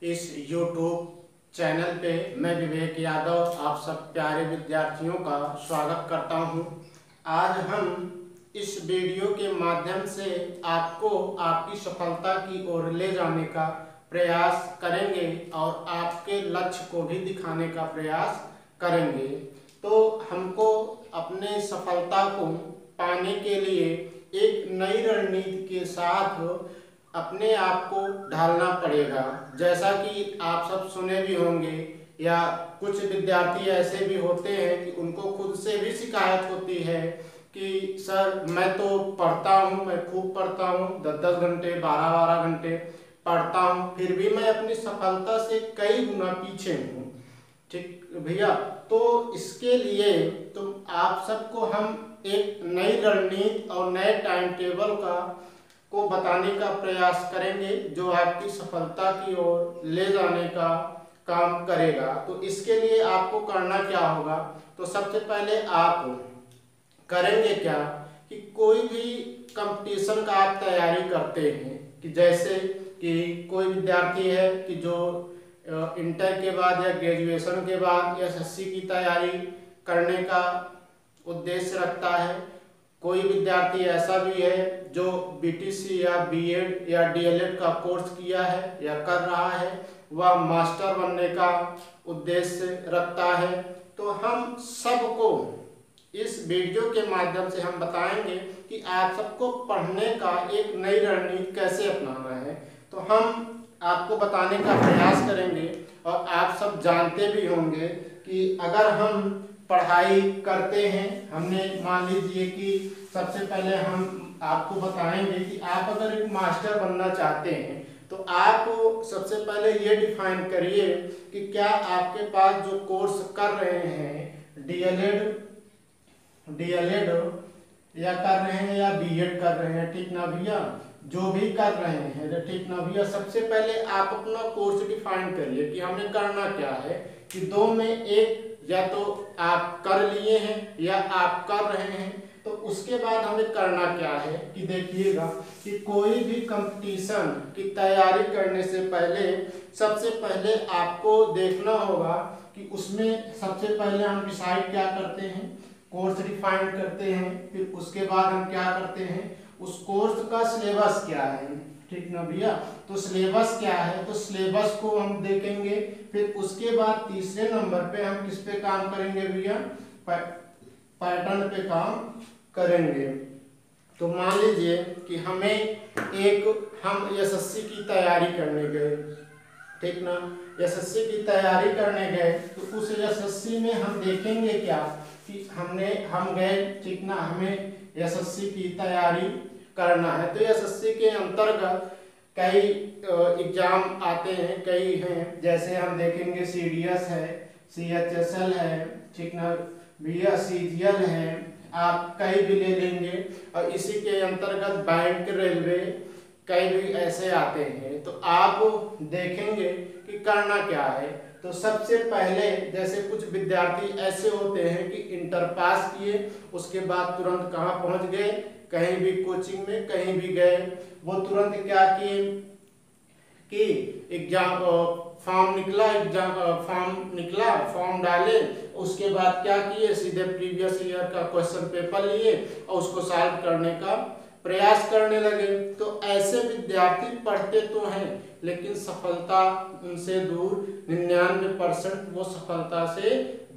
इस YouTube channel पे मैं विवेक यादव आप सब प्यारे विद्यार्थियों का स्वागत करता हूं। आज हम इस वीडियो के माध्यम से आपको आपकी सफलता की ओर ले जाने का प्रयास करेंगे और आपके लक्ष्य को भी दिखाने का प्रयास करेंगे। तो हमको अपने सफलता को पाने के लिए एक नई रणनीति के साथ अपने आप को ढालना पड़ेगा। जैसा कि आप सब सुने भी होंगे या कुछ विद्यार्थी ऐसे भी होते हैं कि उनको खुद से भी शिकायत होती है कि सर मैं तो पढ़ता हूँ, मैं खूब पढ़ता हूँ, 10-10 घंटे 12-12 घंटे पढ़ता हूँ, फिर भी मैं अपनी सफलता से कई गुना पीछे हूँ। ठीक भैया, तो इसके लिए तो आप सबको हम एक नई रणनीति और नए टाइम टेबल को बताने का प्रयास करेंगे जो आपकी सफलता की ओर ले जाने का काम करेगा। तो इसके लिए आपको करना क्या होगा, तो सबसे पहले आप करेंगे क्या कि कोई भी कंपटीशन का आप तैयारी करते हैं कि जैसे कि कोई विद्यार्थी है कि जो इंटर के बाद या ग्रेजुएशन के बाद एसएससी की तैयारी करने का उद्देश्य रखता है। कोई विद्यार्थी ऐसा भी है जो बीटीसी या बीएड या डीएलएड का कोर्स किया है या कर रहा है, वह मास्टर बनने का उद्देश्य रखता है। तो हम सबको इस वीडियो के माध्यम से हम बताएंगे कि आप सबको पढ़ने का एक नई रणनीति कैसे अपनाना है। तो हम आपको बताने का प्रयास करेंगे और आप सब जानते भी होंगे कि अगर हम पढ़ाई करते हैं, हमने मान लीजिए कि सबसे पहले हम आपको बताएंगे कि आप अगर एक मास्टर बनना चाहते हैं तो आप सबसे पहले ये डिफाइन करिए कि क्या आपके पास जो कोर्स कर रहे हैं डीएलएड या कर रहे हैं या बीएड कर रहे हैं, ठीक ना भैया, जो भी कर रहे हैं, ठीक ना भैया, सबसे पहले आप अपना कोर्स डिफाइन करिए कि हमें करना क्या है कि दो में एक या तो आप कर लिए हैं या आप कर रहे हैं। तो उसके बाद हमें करना क्या है कि देखिएगा कि कोई भी कंपटीशन की तैयारी करने से पहले सबसे पहले आपको देखना होगा कि उसमें सबसे पहले हम डिसाइड क्या करते हैं, कोर्स डिफाइन करते हैं, फिर उसके बाद हम क्या करते हैं, उस कोर्स का सिलेबस क्या है, ठीक ना भैया। तो सिलेबस क्या है, तो सिलेबस को हम देखेंगे। फिर उसके बाद तीसरे नंबर पे हम किस पे काम करेंगे भैया, पैटर्न पे काम करेंगे। तो मान लीजिए कि हम एसएससी की तैयारी करने गए, ठीक ना, एसएससी की तैयारी करने गए तो उस एसएससी में हम देखेंगे क्या कि हम गए, ठीक ना, हमें एसएससी की तैयारी करना है। तो एसएससी के अंतर्गत कई एग्जाम आते हैं, कई हैं, जैसे हम देखेंगे सीडीएस है, सीएचएसएल है, ठीक ना भैया, सीजीएल है, आप कई भी ले लेंगे। और इसी के अंतर्गत बैंक, रेलवे, कई भी ऐसे आते हैं। तो आप देखेंगे कि करना क्या है। तो सबसे पहले जैसे कुछ विद्यार्थी ऐसे होते हैं कि इंटर पास किए, उसके बाद तुरंत कहाँ पहुंच गए, कहीं भी कोचिंग में कहीं भी गए, वो तुरंत क्या किए कि एग्जाम फॉर्म निकला, फॉर्म डाले, उसके बाद क्या किए, सीधे प्रीवियस ईयर का क्वेश्चन पेपर लिए और उसको सॉल्व करने का प्रयास करने लगे। तो ऐसे विद्यार्थी पढ़ते तो हैं लेकिन सफलता उनसे दूर, 99% वो सफलता से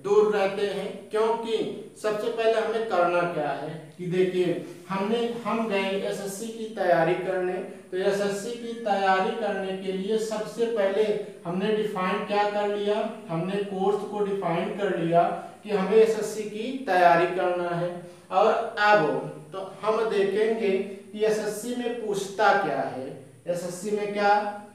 दूर रहते हैं। क्योंकि सबसे पहले हमें करना क्या है कि देखिए हम गए एसएससी की तैयारी करने। तो एसएससी की तैयारी करने के लिए सबसे पहले हमने डिफाइन क्या कर लिया, हमने कोर्स को डिफाइन कर लिया कि हमें एसएससी की तैयारी करना है। और अब तो हम देखेंगे कि एसएससी में पूछता क्या है, एसएससी में क्या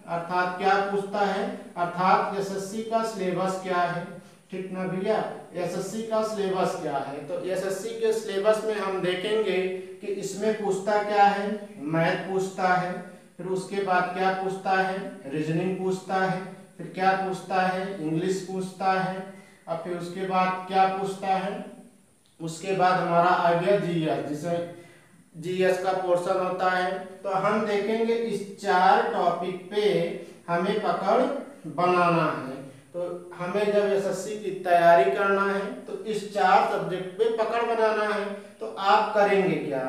अर्थात क्या पूछता है, अर्थात एसएससी का सिलेबस क्या है, ठीक ना भैया, एसएससी का सिलेबस क्या है। तो एसएससी के सिलेबस में हम देखेंगे कि इसमें पूछता क्या है, मैथ पूछता है, फिर उसके बाद क्या पूछता है, रीजनिंग पूछता है, फिर क्या पूछता है, इंग्लिश पूछता है, और फिर उसके बाद क्या पूछता है, उसके बाद हमारा आ गया जीएस, जिसमें जीएस का पोर्शन होता है। तो हम देखेंगे इस 4 टॉपिक पे हमें पकड़ बनाना है। तो हमें जब एसएससी की तैयारी करना है तो इस 4 सब्जेक्ट पे पकड़ बनाना है। तो आप करेंगे क्या?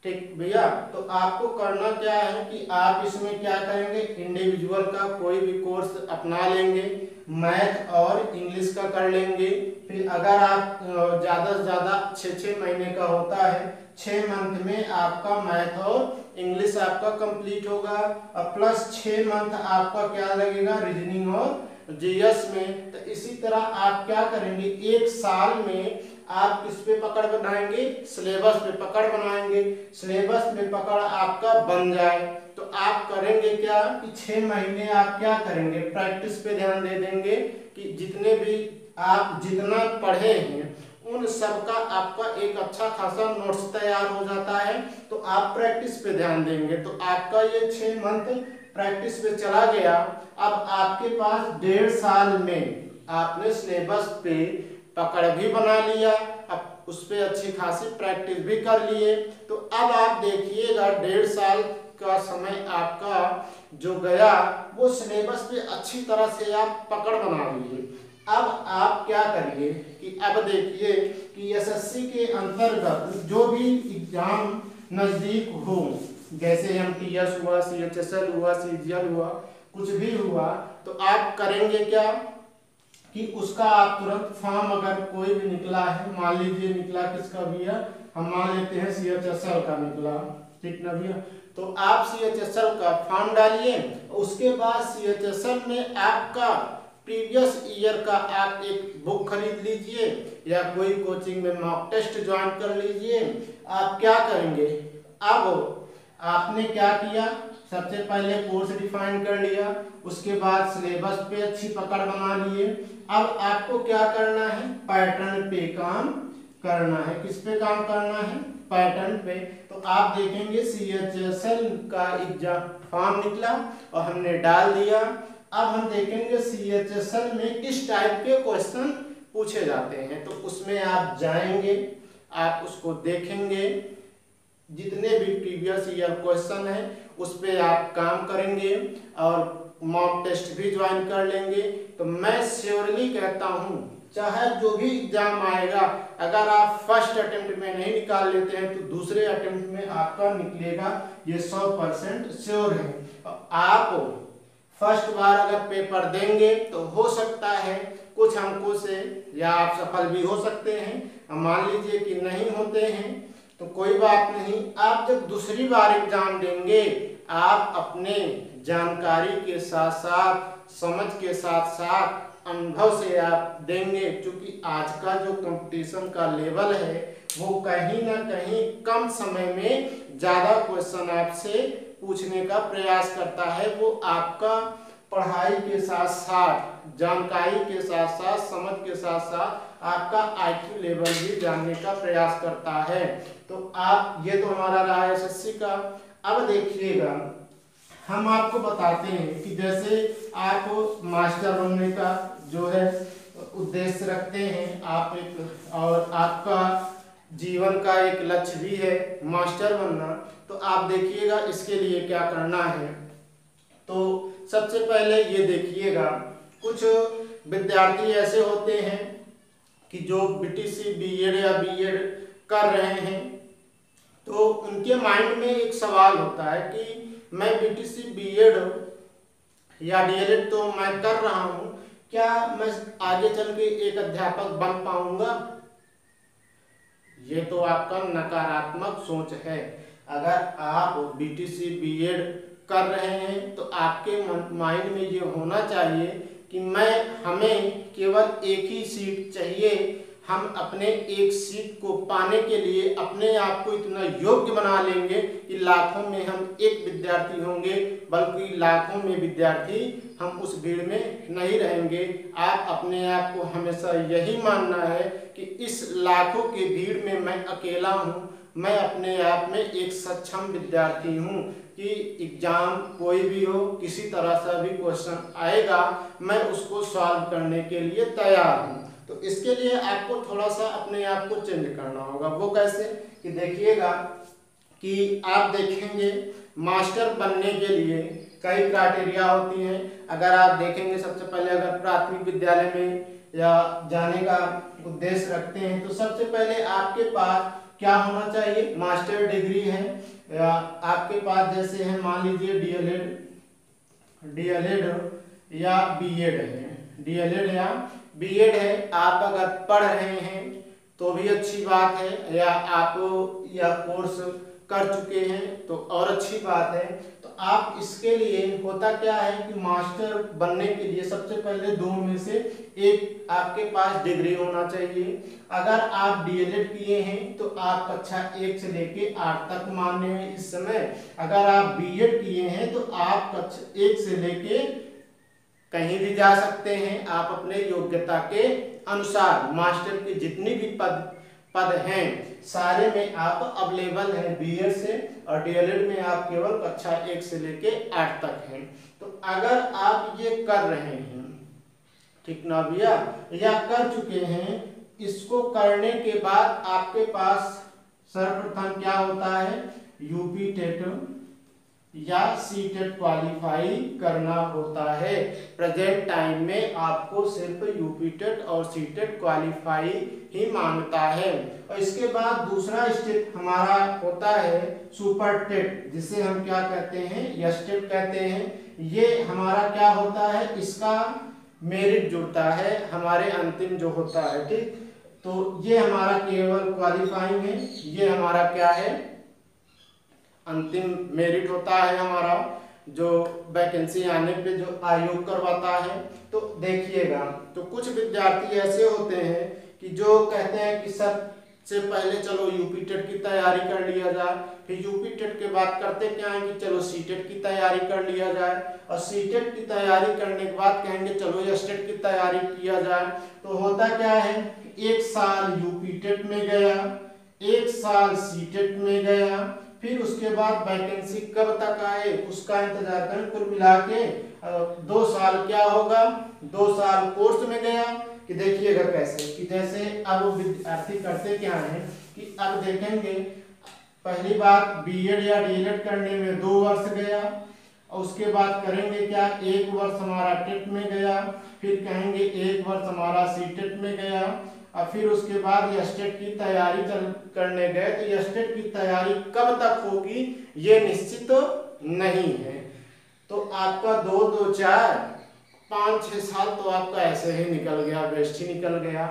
ठीक भैया, तो आपको करना क्या है कि आप इसमें क्या करेंगे, इंडिविजुअल का कोई भी कोर्स अपना लेंगे, मैथ और इंग्लिश का कर लेंगे। फिर अगर आप ज़्यादा से ज़्यादा 6-6 महीने का होता है, 6 मंथ में आपका मैथ और इंग्लिश आपका कंप्लीट होगा और प्लस 6 मंथ आपका क्या लगेगा, रीजनिंग और जीएस में। तो इसी तरह आप क्या करेंगे, 1 साल में आप किस पे पकड़ बनाएंगे, सिलेबस पे पकड़ बनाएंगे। सिलेबस में पकड़ आपका बन जाए तो आप करेंगे क्या कि 6 महीने आप क्या करेंगे, प्रैक्टिस पे ध्यान दे देंगे कि जितने भी आप जितना पढ़े हैं उन सब का आपका एक अच्छा खासा नोट्स तैयार हो जाता है। तो आप प्रैक्टिस पे ध्यान देंगे तो आपका ये 6 मंथ प्रैक्टिस पे चला गया। अब आपके पास 1.5 साल में आपने सिलेबस पे पकड़ भी बना लिया, अब उस पे अच्छी खासी प्रैक्टिस भी कर लिए। तो अब आप देखिएगा 1.5 साल का समय आपका जो गया वो सिलेबस पे अच्छी तरह से आप पकड़ बना लिए। अब आप क्या करिए कि अब देखिए कि एसएससी के अंतर्गत जो भी एग्जाम नजदीक हो, जैसे एमटीएस हुआ, सीएचएसएल हुआ, सीजीएल हुआ, कुछ भी हुआ, तो आप करेंगे क्या कि उसका आप तुरंत फॉर्म, अगर कोई भी निकला है, मान लीजिए निकला किसका भैया, हम मान लेते हैं सीएचएसएल का निकला, ठीक ना भैया, तो आप सीएचएसएल का फॉर्म डालिए। उसके बाद सीएचएसएल में आपका प्रीवियस ईयर का आप एक बुक खरीद लीजिए या कोई कोचिंग में मॉक टेस्ट ज्वाइन कर लीजिए। आप क्या करेंगे, अब आपने क्या किया, सबसे पहले कोर्स डिफाइन कर लिया, उसके बाद सिलेबस पे अच्छी पकड़ बना लिए। अब आपको क्या करना है, पैटर्न पे काम करना है। किस पे काम करना है, पैटर्न पे। तो आप देखेंगे सीएचएसएल का एग्जाम फॉर्म निकला और हमने डाल दिया। अब हम देखेंगे सीएचएसएल में किस टाइप के क्वेश्चन पूछे जाते हैं, तो उसमें आप जाएंगे, आप उसको देखेंगे, जितने भी प्रीवियस ईयर क्वेश्चन है उस पे आप काम करेंगे और मॉक टेस्ट भी ज्वाइन कर लेंगे। तो मैं श्योरली कहता हूँ चाहे जो भी एग्जाम आएगा, अगर आप फर्स्ट अटेम्प्ट में नहीं निकाल लेते हैं तो दूसरे अटेम्प्ट में आपका निकलेगा, ये 100% श्योर है। आप फर्स्ट बार अगर पेपर देंगे तो हो सकता है कुछ अंकों से या आप सफल भी हो सकते हैं। मान लीजिए कि नहीं होते हैं तो कोई बात नहीं, आप जब दूसरी बार एग्जाम देंगे आप अपने जानकारी के साथ साथ, समझ के साथ साथ अनुभव से आप देंगे, क्योंकि आज का जो कंपटीशन का लेवल है वो कहीं ना कहीं कम समय में ज़्यादा क्वेश्चन आपसे पूछने का प्रयास करता है। वो आपका पढ़ाई के साथ साथ, जानकारी के साथ साथ, समझ के साथ साथ आपका आईक्यू लेवल भी जानने का प्रयास करता है। तो आप, ये तो हमारा रहा है एसएससी का। अब देखिएगा हम आपको बताते हैं कि जैसे आप मास्टर बनने का जो है उद्देश्य रखते हैं, आप एक, और आपका जीवन का एक लक्ष्य भी है मास्टर बनना, तो आप देखिएगा इसके लिए क्या करना है। तो सबसे पहले ये देखिएगा, कुछ विद्यार्थी ऐसे होते हैं कि जो बीटीसी, बीएड या बीएड कर रहे हैं, तो उनके माइंड में एक सवाल होता है कि मैं बीटीसी, बीएड या डीएलएड तो मैं कर रहा हूँ, क्या मैं आगे चल के एक अध्यापक बन पाऊंगा? ये तो आपका नकारात्मक सोच है। अगर आप बीटीसी, बीएड कर रहे हैं तो आपके माइंड में ये होना चाहिए कि हमें केवल एक ही सीट चाहिए, हम अपने एक सीट को पाने के लिए अपने आप को इतना योग्य बना लेंगे कि लाखों में हम एक विद्यार्थी होंगे, बल्कि लाखों में विद्यार्थी, हम उस भीड़ में नहीं रहेंगे। आप अपने आप को हमेशा यही मानना है कि इस लाखों की भीड़ में मैं अकेला हूँ, मैं अपने आप में एक सक्षम विद्यार्थी हूँ कि एग्जाम कोई भी हो, किसी तरह से भी क्वेश्चन आएगा, मैं उसको सॉल्व करने के लिए तैयार हूँ। तो इसके लिए आपको थोड़ा सा अपने आप को चेंज करना होगा। वो कैसे कि देखिएगा कि आप देखेंगे मास्टर बनने के लिए कई क्राइटेरिया होती हैं। अगर आप देखेंगे सबसे पहले अगर प्राथमिक विद्यालय में या जाने का उद्देश्य रखते हैं तो सबसे पहले आपके पास क्या होना चाहिए, मास्टर डिग्री है या आपके पास जैसे है मान लीजिए डीएलएड या बीएड है, डीएलएड या बीएड है। आप अगर पढ़ रहे हैं तो भी अच्छी बात है, या आप यह कोर्स कर चुके हैं तो और अच्छी बात है। तो आप इसके लिए होता क्या है कि मास्टर बनने के लिए सबसे पहले दो में से एक आपके पास डिग्री होना चाहिए। अगर आप डीएलएड किए हैं तो आप कक्षा 1 से लेके 8 तक मान्य है इस समय। अगर आप बीएड किए हैं तो आप कक्षा 1 से लेके कहीं भी जा सकते हैं। आप अपने योग्यता के अनुसार मास्टर के जितनी भी पद हैं सारे में आप अवेलेबल हैं बीएड से, और डीएलएड में आप केवल कक्षा 1 से लेके 8 तक हैं। तो अगर आप ये कर रहे हैं, ठीक ना भैया, या कर चुके हैं, इसको करने के बाद आपके पास सर्वप्रथम क्या होता है, यूपी टेट या सीटेट क्वालिफाई करना होता है। प्रेजेंट टाइम में आपको सिर्फ यूपी टेट और सीटेट क्वालिफाई ही मांगता है। और इसके बाद दूसरा स्टेप हमारा होता है सुपर टेट, जिसे हम क्या कहते हैं, एसटेट कहते हैं। ये हमारा क्या होता है, इसका मेरिट जुड़ता है हमारे अंतिम जो होता है, ठीक। तो ये हमारा केवल क्वालिफाइंग है, ये हमारा क्या है, अंतिम मेरिट होता है हमारा, जो वैकेंसी आने पे जो आयोग करवाता है। तो देखिएगा, तो कुछ विद्यार्थी ऐसे होते हैं कि जो कहते हैं कि सबसे पहले चलो यूपी टेट की तैयारी कर लिया जाए, फिर यूपी टेट के बाद करते क्या है कि चलो सीटेट की तैयारी कर लिया जाए, और सीटेट की तैयारी करने के बाद कहेंगे चलो एसटेट की तैयारी किया जाए। तो होता क्या है, एक साल यूपी टेट में गया, एक साल सीटेट में गया, फिर उसके बाद वैकेंसी कब तक आए उसका इंतजार करें। कुल मिला के 2 साल क्या होगा, 2 साल कोर्स में गया। कि देखिएगा कैसे कि जैसे अब विद्यार्थी करते क्या है कि अब देखेंगे पहली बात बीएड या डीएलएड करने में 2 वर्ष गया, और उसके बाद करेंगे क्या, 1 वर्ष हमारा टेट में गया, फिर कहेंगे 1 वर्ष हमारा सीटेट में गया, और फिर उसके बाद एसटेट की तैयारी करने गए। तो एसटेट की तैयारी कब तक होगी ये निश्चित नहीं है। तो आपका 2, 2, 4, 5, 6 साल तो आपका ऐसे ही निकल गया, वेस्ट ही निकल गया।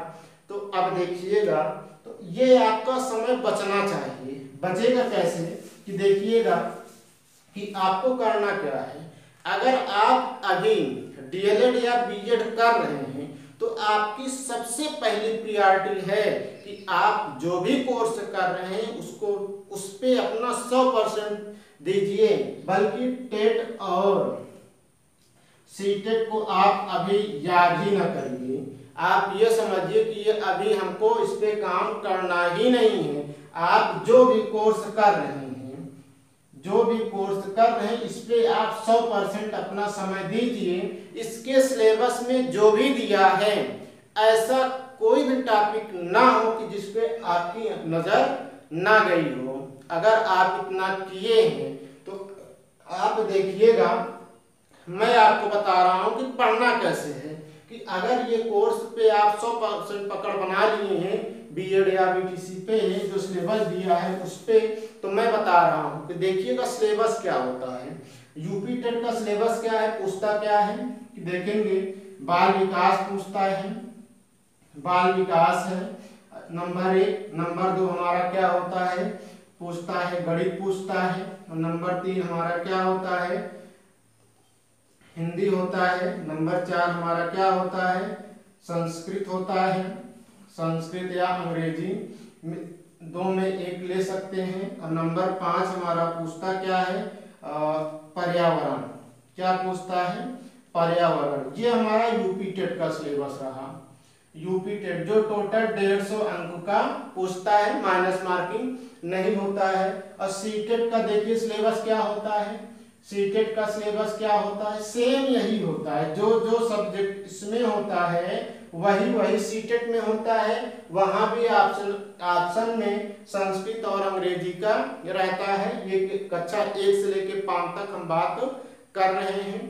तो अब देखिएगा, तो ये आपका समय बचना चाहिए। बचेगा कैसे कि देखिएगा कि आपको करना क्या है। अगर आप अभी डीएलएड या बीएड कर रहे हैं तो आपकी सबसे पहली प्रायोरिटी है कि आप जो भी कोर्स कर रहे हैं उसको उस पे अपना 100% दीजिए। बल्कि टेट और सीटेट को आप अभी याद ही ना करिए। आप ये समझिए कि ये अभी हमको इस पे काम करना ही नहीं है। आप जो भी कोर्स कर रहे हैं, इस पे आप 100% अपना समय दीजिए। इसके सिलेबस में जो भी दिया है ऐसा कोई भी टॉपिक ना हो कि जिसपे आपकी नजर ना गई हो। अगर आप इतना किए हैं तो आप देखिएगा, मैं आपको बता रहा हूं कि पढ़ना कैसे है। कि अगर ये कोर्स पे आप 100% पकड़ बना लिए हैं बीएड या बीटीसी पे जो सिलेबस दिया है उस पे, तो मैं बता रहा हूँ कि देखिएगा सिलेबस क्या होता है। यूपी टेट का सिलेबस क्या है, पूछता क्या है कि देखेंगे बाल विकास पूछता है, बाल विकास है नंबर 1। नंबर 2 हमारा क्या होता है, पूछता है गणित पूछता है। और नंबर 3 हमारा क्या होता है, हिंदी होता है। नंबर 4 हमारा क्या होता है, संस्कृत होता है, संस्कृत या अंग्रेजी 2 में 1 ले सकते हैं। और नंबर 5 हमारा पूछता क्या है, पर्यावरण। क्या पूछता है, पर्यावरण। ये हमारा यूपी टेट का सिलेबस रहा। यूपी टेट जो टोटल 150 अंक का पूछता है, माइनस मार्किंग नहीं होता है। और सीटेट का देखिए सिलेबस क्या होता है, सीटेट का सिलेबस क्या होता है, सेम यही होता है। जो जो सब्जेक्ट इसमें होता है वही वही सीटेट में होता है। वहां भी ऑप्शन में संस्कृत और अंग्रेजी का रहता है। ये कक्षा 1 से लेके 5 तक हम बात कर रहे हैं।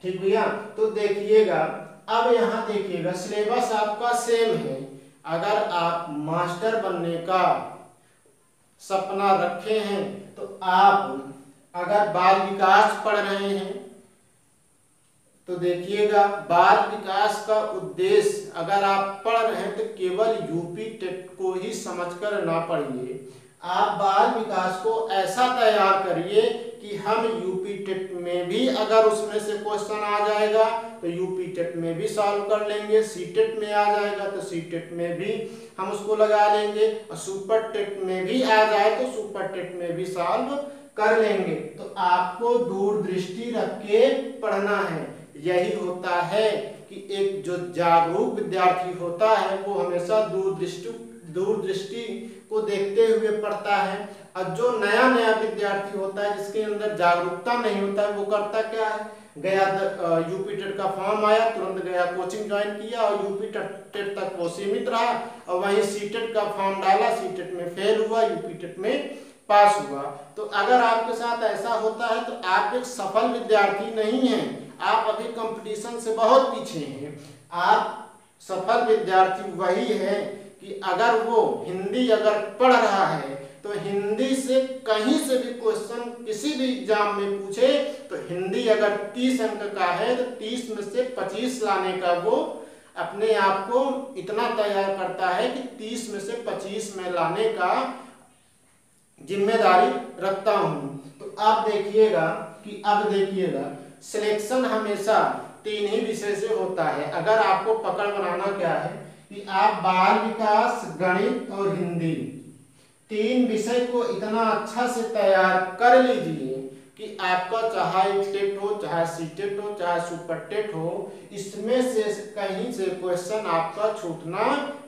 ठीक भैया, तो देखिएगा, अब यहाँ देखिएगा सिलेबस आपका सेम है। अगर आप मास्टर बनने का सपना रखे हैं तो आप अगर बाल विकास पढ़ रहे हैं तो देखिएगा, बाल विकास का उद्देश्य अगर आप पढ़ रहे हैं तो केवल यूपी टेट को ही समझकर ना पढ़िए। आप बाल विकास को ऐसा तैयार करिए कि हम यूपी टेट में भी अगर उसमें से क्वेश्चन आ जाएगा तो यूपी टेट में भी सॉल्व कर लेंगे, सीटेट में आ जाएगा तो सीटेट में भी हम उसको लगा लेंगे, और सुपर टेट में भी आ जाए तो सुपर टेट में भी सॉल्व कर लेंगे। तो आपको दूरदृष्टि रख के पढ़ना है। यही होता है कि एक जो जागरूक विद्यार्थी होता है वो हमेशा दूरदृष्टि को देखते हुए पढ़ता है। और जो नया नया विद्यार्थी होता है जिसके अंदर जागरूकता नहीं होता है, वो करता क्या है, गया यूपी टेट का फॉर्म आया, तुरंत गया कोचिंग ज्वाइन किया और यूपी टेट तक वो सीमित रहा, और वहीं सीटेट का फॉर्म डाला, सीटेट में फेल हुआ, यूपी टेट में पास हुआ। तो अगर आपके साथ ऐसा होता है तो आप एक सफल विद्यार्थी नहीं हैं, आप अभी कंपटीशन से बहुत पीछे हैं। आप सफल विद्यार्थी वही है कि अगर वो हिंदी अगर पढ़ रहा है तो हिंदी से कहीं से भी क्वेश्चन किसी भी एग्जाम में पूछे तो हिंदी अगर 30 अंक का है तो 30 में से 25 लाने का वो अपने आप को इतना तैयार करता है कि 30 में से 25 में लाने का जिम्मेदारी रखता हूं। तो आप देखिएगा कि अब देखिएगा सिलेक्शन हमेशा 3 ही विषय से होता है। अगर आपको पकड़ बनाना क्या है कि आप बाल विकास, गणित और हिंदी 3 विषय को इतना अच्छा से तैयार कर लीजिए कि आपका चाहे टेट हो, चाहे सीटेट हो, चाहे सुपर टेट हो, इसमें से कहीं से क्वेश्चन आपका छूटना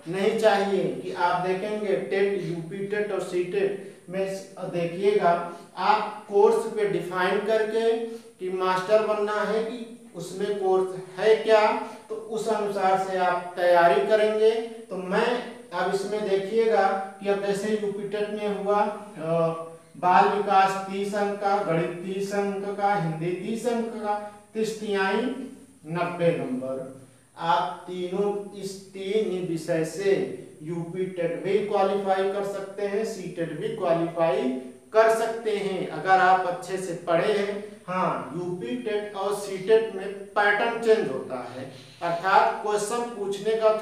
नहीं चाहिए। कि आप देखेंगे टेट, यूपी टेट और सीटेट में देखिएगा, आप कोर्स पे डिफाइन करके कि मास्टर बनना है कि उसमें कोर्स है क्या, तो उस अनुसार से आप तैयारी करेंगे। तो मैं अब इसमें देखिएगा कि अब जैसे यूपी टेट में हुआ बाल विकास 30 अंक का, गणित 30 अंक का, हिंदी 30 अंक का, 30 90 नंबर। आप तीनों इस 3 ही विषय से यूपी टेट भी क्वालिफाई कर सकते हैं, सीटेट भी क्वालिफाई कर सकते हैं अगर आप अच्छे से पढ़े हैं। हाँ, यूपी टेट और सीटेट में पैटर्न चेंज होता है, अर्थात क्वेश्चन पूछने का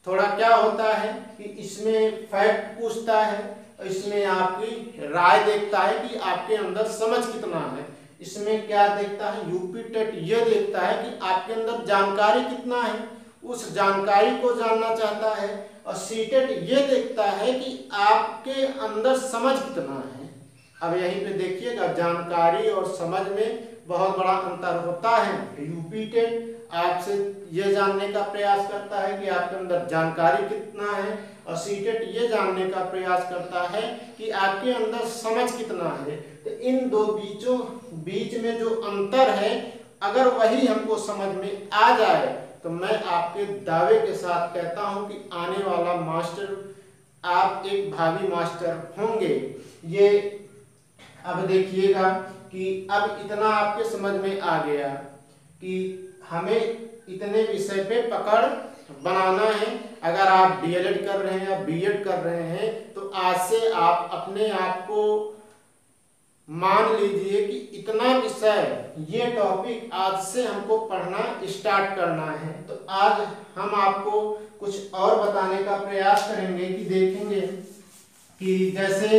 थोड़ा क्या होता है कि इसमें फैक्ट पूछता है, इसमें आपकी राय देखता है कि आपके अंदर समझ कितना है। इसमें क्या देखता है, यूपी टेट ये देखता है कि आपके अंदर जानकारी कितना है, उस जानकारी को जानना चाहता है। और सीटेट ये देखता है कि आपके अंदर समझ कितना है। अब यहीं पे देखिएगा, जानकारी और समझ में बहुत बड़ा अंतर होता है। यूपी टेट आपसे ये जानने का प्रयास करता है कि आपके अंदर जानकारी कितना है, और सीटेट ये जानने का प्रयास करता है कि आपके अंदर समझ कितना है। तो इन दो बीच में जो अंतर है, अगर वही हमको समझ में आ जाए तो मैं आपके दावे के साथ कहता हूं कि आने वाला मास्टर, आप एक भावी मास्टर होंगे। ये अब देखिएगा कि अब इतना आपके समझ में आ गया कि हमें इतने विषय पे पकड़ बनाना है। अगर आप डीएलएड कर रहे हैं या बीएड कर रहे हैं तो आज से आप अपने आप को मान लीजिए कि इतना विषय, ये टॉपिक आज से हमको पढ़ना स्टार्ट करना है। तो आज हम आपको कुछ और बताने का प्रयास करेंगे कि देखेंगे कि जैसे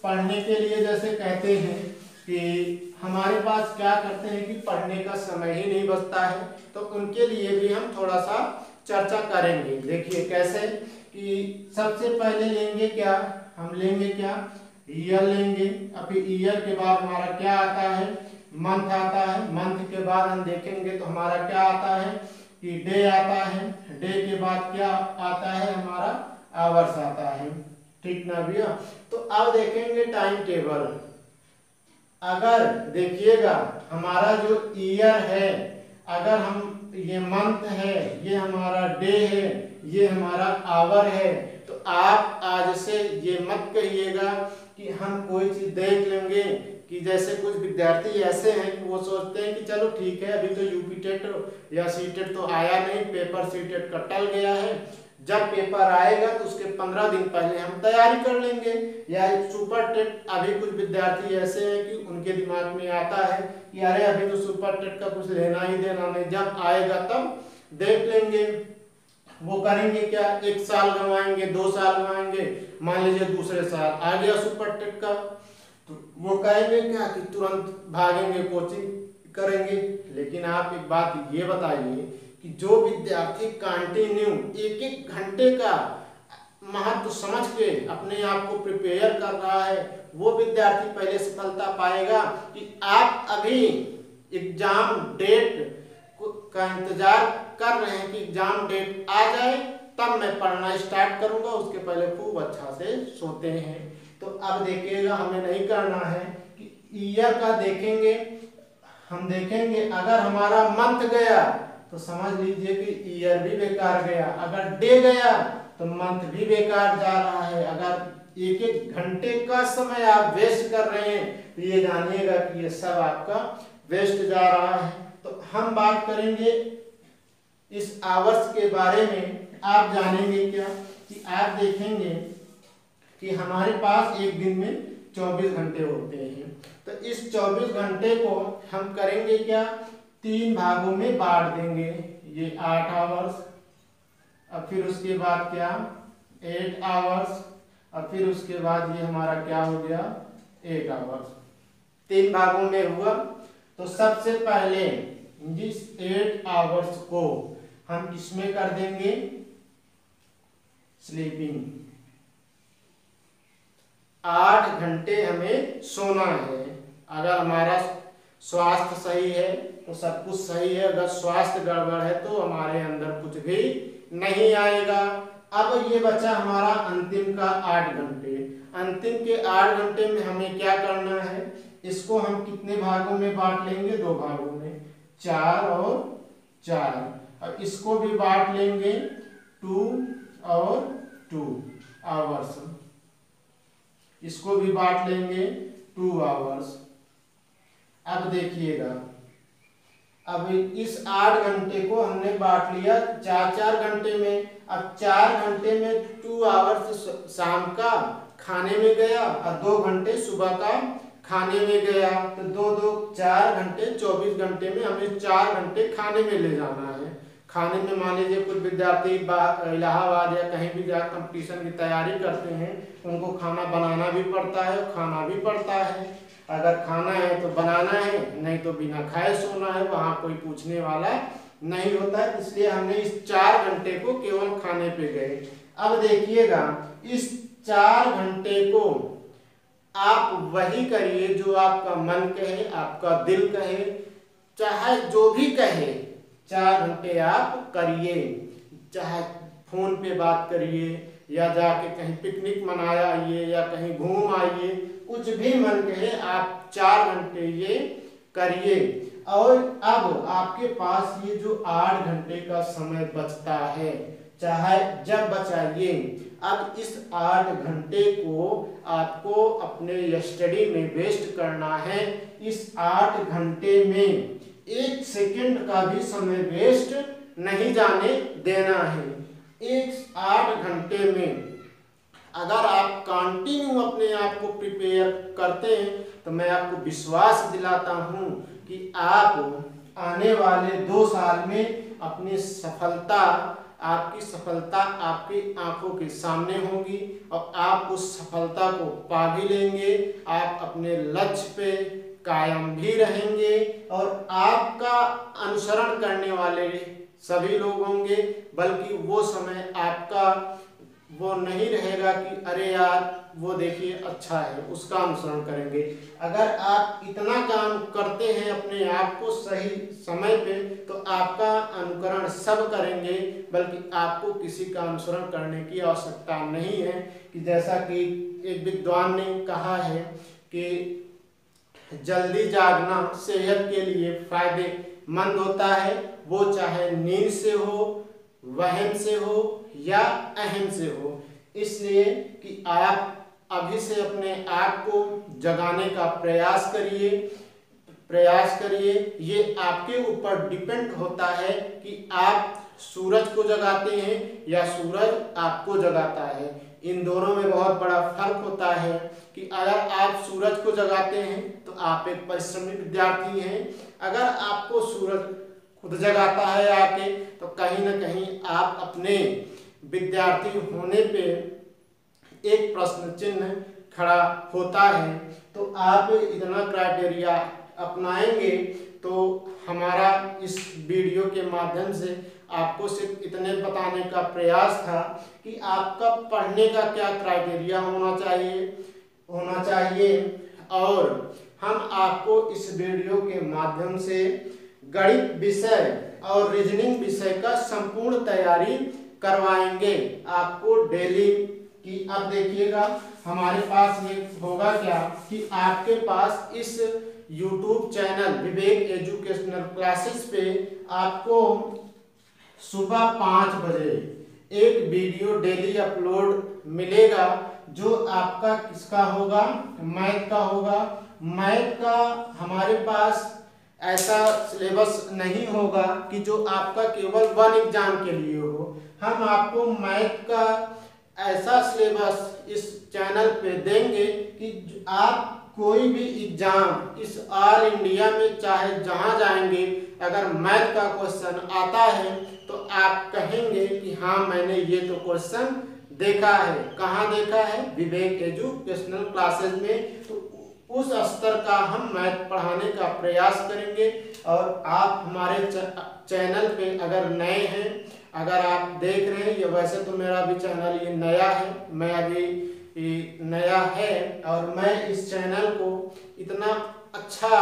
पढ़ने के लिए जैसे कहते हैं कि हमारे पास क्या करते हैं कि पढ़ने का समय ही नहीं बचता है, तो उनके लिए भी हम थोड़ा सा चर्चा करेंगे। देखिए कैसे कि सबसे पहले लेंगे क्या, हम लेंगे क्या, ईयर लेंगे। अब ईयर के बाद हमारा क्या आता है, मंथ आता है। मंथ के बाद हम देखेंगे तो हमारा क्या आता है कि डे आता है। डे के बाद क्या आता है, हमारा आवर्स आता है। ठीक ना भैया। तो अब देखेंगे टाइम टेबल। अगर देखिएगा हमारा जो ईयर है, अगर हम ये मंथ है, ये हमारा डे है, ये हमारा आवर है, तो आप आज से ये मत कहिएगा कि हम कोई चीज देख लेंगे। कि जैसे कुछ विद्यार्थी ऐसे हैं कि वो सोचते हैं कि चलो ठीक है, अभी तो यूपी टेट या सी टेट तो आया नहीं, पेपर सी टेट का टल गया है, जब पेपर आएगा तो उसके 15 दिन पहले हम तैयारी कर लेंगे। या सुपर टेट, अभी कुछ विद्यार्थी ऐसे हैं कि उनके दिमाग में आता है कि अरे अभी तो सुपर टेट का कुछ लेना ही देना नहीं, जब आएगा तब देख लेंगे। वो करेंगे क्या, 1 साल गंवाएंगे, 2 साल गंवाएंगे, मान लीजिए दूसरे साल आ गया सुपर टेट का, तो वो कहेंगे क्या कि तुरंत भागेंगे, कोचिंग करेंगे। लेकिन आप एक बात ये बताइए कि जो विद्यार्थी कंटिन्यू 1-1 घंटे का महत्व समझ के अपने आप को प्रिपेयर कर रहा है, वो विद्यार्थी पहले सफलता पाएगा। कि आप अभी एग्जाम डेट का इंतजार कर रहे हैं कि एग्जाम डेट आ जाए तब मैं पढ़ना स्टार्ट करूंगा, उसके पहले खूब अच्छा से सोते हैं। तो अब देखिएगा हमें नहीं करना है कि ईयर का देखेंगे, हम देखेंगे अगर हमारा मंथ गया तो समझ लीजिए कि ईयर भी बेकार गया, अगर डे गया तो मंथ भी बेकार जा रहा है। अगर 1-1 घंटे का समय आप वेस्ट कर रहे हैं तो ये जानिएगा कि ये सब आपका वेस्ट जा रहा है। तो हम बात करेंगे इस आवर्स के बारे में। आप जानेंगे क्या कि आप देखेंगे कि हमारे पास एक दिन में 24 घंटे होते हैं, तो इस 24 घंटे को हम करेंगे क्या, 3 भागों में बांट देंगे। ये 8 आवर्स, और फिर उसके बाद क्या 8 आवर्स, और फिर उसके बाद ये हमारा क्या हो गया 8 आवर्स। 3 भागों में हुआ। तो सबसे पहले जिस 8 आवर्स को हम इसमें कर देंगे स्लीपिंग। 8 घंटे हमें सोना है। अगर हमारा स्वास्थ्य सही है तो सब कुछ सही है, अगर स्वास्थ्य गड़बड़ है तो हमारे अंदर कुछ भी नहीं आएगा। अब ये बचा हमारा अंतिम का 8 घंटे। अंतिम के 8 घंटे में हमें क्या करना है, इसको हम कितने भागों में बांट लेंगे, 2 भागों में, 4 और 4। और इसको भी बांट लेंगे 2 और 2 आवर्स, इसको भी बांट लेंगे 2 आवर्स। अब देखिएगा, अब इस 8 घंटे को हमने बांट लिया 4-4 घंटे में। अब 4 घंटे में 2 आवर्स शाम का खाने में गया और 2 घंटे सुबह का खाने में गया, तो 2-2 4 घंटे, 24 घंटे में हमें 4 घंटे खाने में ले जाना है। खाने में मान लीजिए कुछ विद्यार्थी इलाहाबाद या कहीं भी जाकर कंपटीशन की तैयारी करते हैं, उनको खाना बनाना भी पड़ता है और खाना भी पड़ता है। अगर खाना है तो बनाना है, नहीं तो बिना खाए सोना है, वहाँ कोई पूछने वाला नहीं होता है। इसलिए हमने इस 4 घंटे को केवल खाने पे गए। अब देखिएगा इस 4 घंटे को आप वही करिए जो आपका मन कहे, आपका दिल कहे, चाहे जो भी कहे, 4 घंटे आप करिए। चाहे फोन पे बात करिए या जाके कहीं पिकनिक मनाया आइए या कहीं घूम आइए, कुछ भी मन कहे आप 4 घंटे ये करिए। और अब आपके पास ये जो 8 घंटे का समय बचता है, चाहे जब बचाइए, अब इस 8 घंटे को आपको अपने स्टडी में वेस्ट करना है। इस 8 घंटे में 1 सेकंड का भी समय वेस्ट नहीं जाने देना है। इस 8 घंटे में अगर आप कंटिन्यू अपने आप को प्रिपेयर करते हैं तो मैं आपको विश्वास दिलाता हूं कि आप आने वाले 2 साल में अपनी सफलता, आपकी सफलता आपकी आंखों के सामने होगी और आप उस सफलता को पा भी लेंगे। आप अपने लक्ष्य पे कायम भी रहेंगे और आपका अनुसरण करने वाले सभी लोग होंगे, बल्कि वो समय आपका वो नहीं रहेगा कि अरे यार वो देखिए अच्छा है, उसका अनुसरण करेंगे। अगर आप इतना काम करते हैं अपने आप को सही समय पे, तो आपका अनुकरण सब करेंगे, बल्कि आपको किसी का अनुसरण करने की आवश्यकता नहीं है। कि जैसा कि एक विद्वान ने कहा है कि जल्दी जागना सेहत के लिए फायदेमंद होता है, वो चाहे नींद से हो, वहम से हो या अहम से हो। इसलिए कि आप अभी से अपने आप को जगाने का प्रयास करिए। ये आपके ऊपर डिपेंड होता है कि आप सूरज को जगाते हैं या सूरज आपको जगाता है। इन दोनों में बहुत बड़ा फर्क होता है कि अगर आप सूरज को जगाते हैं तो आप एक परिश्रमी विद्यार्थी हैं, अगर आपको सूरज खुद जगाता है आके तो कहीं ना कहीं आप अपने विद्यार्थी होने पे एक प्रश्न चिन्ह खड़ा होता है। तो आप इतना क्राइटेरिया अपनाएंगे तो हमारा इस वीडियो के माध्यम से आपको सिर्फ इतने बताने का प्रयास था कि आपका पढ़ने का क्या क्राइटेरिया होना चाहिए और हम आपको इस वीडियो के माध्यम से गणित विषय और रीजनिंग विषय का संपूर्ण तैयारी करवाएंगे आपको डेली की। अब देखिएगा हमारे पास ये होगा क्या कि आपके पास इस YouTube चैनल विवेक एजुकेशनल क्लासेस पे आपको सुबह 5 बजे एक वीडियो डेली अपलोड मिलेगा, जो आपका किसका होगा, मैथ का होगा। मैथ का हमारे पास ऐसा सिलेबस नहीं होगा कि जो आपका केवल 1 एग्जाम के लिए हो। हम आपको मैथ का ऐसा सिलेबस इस चैनल पे देंगे कि आप कोई भी एग्जाम इस ऑल इंडिया में चाहे जहां जाएंगे, अगर मैथ का क्वेश्चन आता है तो आप कहेंगे कि हाँ मैंने ये तो क्वेश्चन देखा है। कहाँ देखा है? विवेक एजुकेशनल क्लासेस में। तो उस स्तर का हम मैथ पढ़ाने का प्रयास करेंगे। और आप हमारे चैनल पे अगर नए हैं, अगर आप देख रहे हैं, ये वैसे तो मेरा भी चैनल ये नया है, मैं अभी नया है और मैं इस चैनल को इतना अच्छा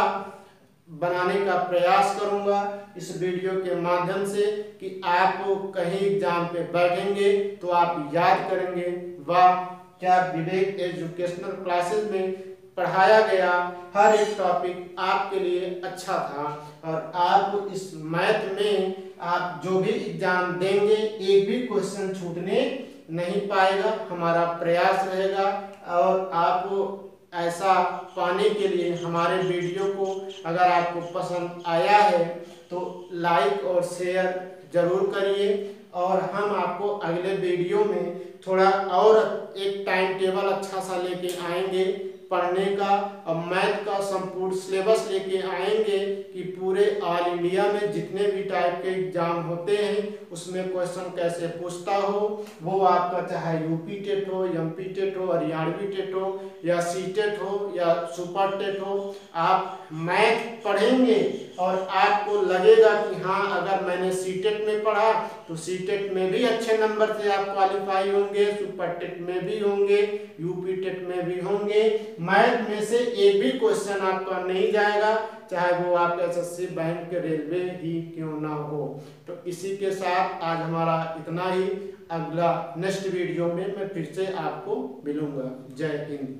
बनाने का प्रयास करूंगा इस वीडियो के माध्यम से कि आप कहीं एग्जाम पे बैठेंगे तो आप याद करेंगे, वाह क्या विवेक एजुकेशनल क्लासेस में पढ़ाया गया हर एक टॉपिक आपके लिए अच्छा था। और आप इस मैथ में आप जो भी एग्जाम देंगे एक भी क्वेश्चन छूटने नहीं पाएगा, हमारा प्रयास रहेगा। और आप ऐसा पाने के लिए हमारे वीडियो को अगर आपको पसंद आया है तो लाइक और शेयर जरूर करिए। और हम आपको अगले वीडियो में थोड़ा और एक टाइम टेबल अच्छा सा लेके आएंगे पढ़ने का, और मैथ का संपूर्ण सिलेबस लेके आएंगे कि पूरे ऑल इंडिया में जितने भी टाइप के एग्जाम होते हैं उसमें क्वेश्चन कैसे पूछता हो, वो आपका चाहे यूपी टेट हो, एमपी टेट हो, हरियाणवी टेट हो या सी टेट हो या सुपर टेट हो, आप मैथ पढ़ेंगे और आपको लगेगा कि हाँ अगर मैंने सी टेट में पढ़ा तो सी टेट में भी अच्छे नंबर से आप क्वालिफाई होंगे, सुपर टेट में भी होंगे, यूपी टेट में भी होंगे। मैथ में से एक भी क्वेश्चन आपका नहीं जाएगा, चाहे वो आप एसएससी, बैंक, रेलवे ही क्यों ना हो। तो इसी के साथ आज हमारा इतना ही। अगला नेक्स्ट वीडियो में मैं फिर से आपको मिलूंगा। जय हिंद।